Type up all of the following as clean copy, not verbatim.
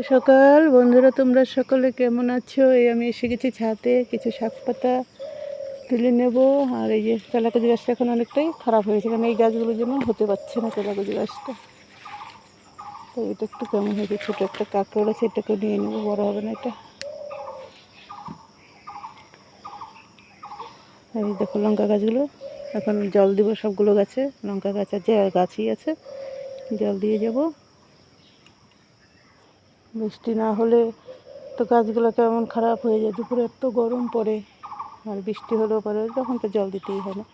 সকাল বন্ধুরা, তোমরা সকলে কেমন আছো? এই আমি এসে গেছি ছাদে, কিছু শাক পাতা তুলে নেব। আর এই যে তেলাকুচি গাছটা এখন অনেকটাই খারাপ হয়েছে, কারণ এই গাছগুলোর জন্য হতে পারছে না তেলাকুচি গাছটা। তো এটা একটু কেমন হয়েছে, ছোটো একটা কাঁকড় আছে, এটাকে নিয়ে নেবো, বড় হবে না এটা। এই দেখো লঙ্কা গাছগুলো, এখন জল দিব সবগুলো গাছে। লঙ্কা গাছ আছে, গাছই আছে, জল দিয়ে যাব। বৃষ্টি না হলে তো গাছগুলো কেমন খারাপ হয়ে যায়, দুপুরে এত গরম পড়ে, আর বৃষ্টি হলেও পরে তখন তো জল দিতেই হয় না।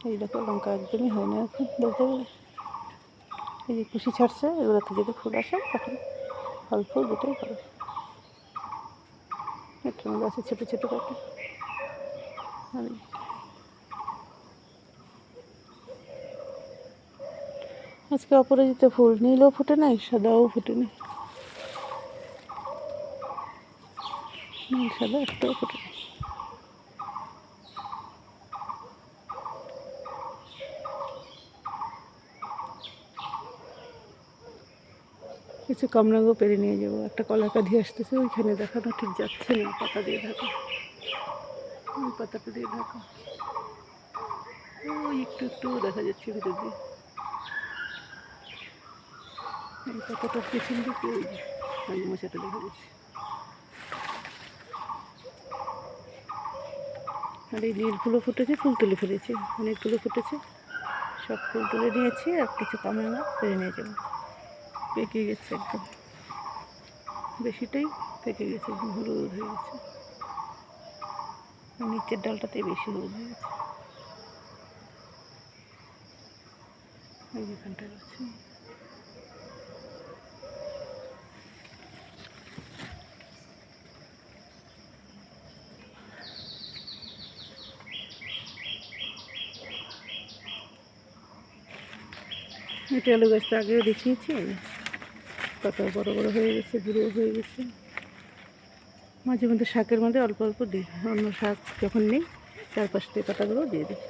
এই দেখো লঙ্কা একদমই হয় না এখন বলতে গেলে। এই যে কুশি ছাড়ছে, এগুলোতে যদি ফুল আসে তখন ফল ফুল দুটোই হবে। একটা গাছে ছোটো ছোটো কাটা। আজকে অপরাজিতা ফুল নীলও ফুটে নাই, সাদাও ফুটে নাই, নীল সাদা একটাও ফুটে নাই। কিছু কামরাঙ্গও পেরে নিয়ে যাবো। একটা কলা কাঁধি আসতেছে, ওইখানে দেখানো ঠিক যাচ্ছে না, পাতা দিয়ে ঢাকা, ওই পাতাটা দিয়ে ঢাকা, ওই একটু একটু দেখা যাচ্ছে ভিতর দিয়ে। এই পাতাটার পেছন দিকে ওই যে ওই মশাটা দেখা যাচ্ছে। আর এই নীল ফুলও ফুটেছে, ফুল তুলে ফেলেছি, অনেকগুলো ফুটেছে, সব ফুল তুলে নিয়েছি। আর কিছু কামরাঙা পেরে নিয়ে যাবো। পেকে গেছে একদম, বেশিটাই পেকে গেছে, একদম হলুদ হয়ে গেছে। নিচের ডালটাতেই বেশি হলুদ হয়ে গেছে। এই যেখানটায় আছে, এটা আলু গাছটা আগেও দেখিয়েছি, পাতা বড় বড় হয়ে গেছে, বুড়ো হয়ে গেছে। মাঝে মধ্যে শাকের মধ্যে অল্প অল্প দিই, অন্য শাক যখন নেই চারপাশ দিয়ে পাতাগুলো দিয়ে দিই।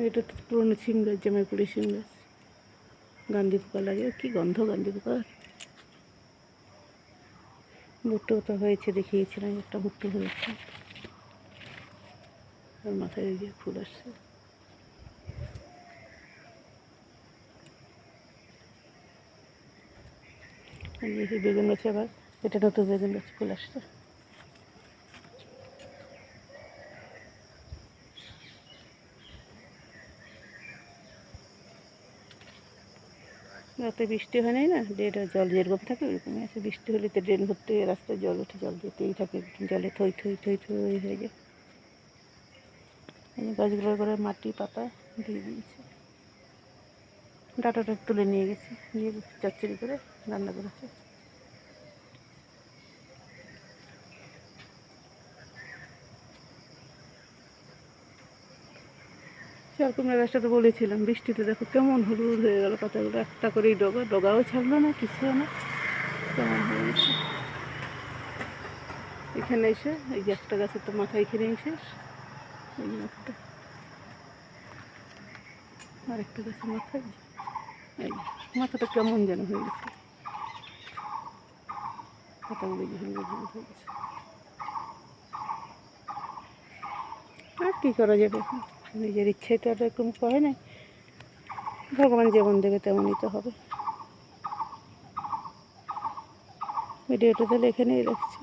এটা তো পুরোনো শিম গাছ, জামাইপুরি শিম গাছ। গান্ধী পোকা লাগে, কি গন্ধ গান্ধী পোকা। ভুট্টো তো হয়েছে, দেখিয়েছিলাম একটা ভুট্টো হয়েছে, আর মাথায় ওই যে ফুল আসছে। বেগুন গাছে আবার এটা নতুন বেগুন গাছ ফুল আসছে। রাতে বৃষ্টি হয় নাই না, ড্রেনে জল যেরকম থাকে ওইরকমই আছে। বৃষ্টি হলে তো ড্রেন ভর্তি হয়ে রাস্তায় জল উঠে, জল দিতেই থাকে, জলে থই থই থই থই হয়ে যায়। এই গাছগুলোর করে মাটি পাতা দিয়ে দিয়েছে, ডাটাটা তুলে নিয়ে গেছে, নিয়ে চচ্চড়ি করে রান্না করেছে। চাল কুমড়া গাছটা তো বলেছিলাম, বৃষ্টিতে দেখো কেমন হলুদ হয়ে গেল পাতাগুলো, একটা করেই ডগা, ডগাও ছাড়লো না, কিছু না, কেমন হয়ে গেছে। এখানে এসে এই যে একটা গাছের তো মাথা এখানেই শেষ, এই মাথাটা, আর একটা গাছের মাথায় এই মাথাটা কেমন যেন হয়ে গেছে, পাতাগুলো যে হলুদ হলুদ হয়ে গেছে। আর কী করা যাবে, নিজের ইচ্ছে তো আর এরকম করে না, ভগবান যেমন দেবে তেমনই তো হবে। ভিডিওটা তাহলে এখানেই রাখছি।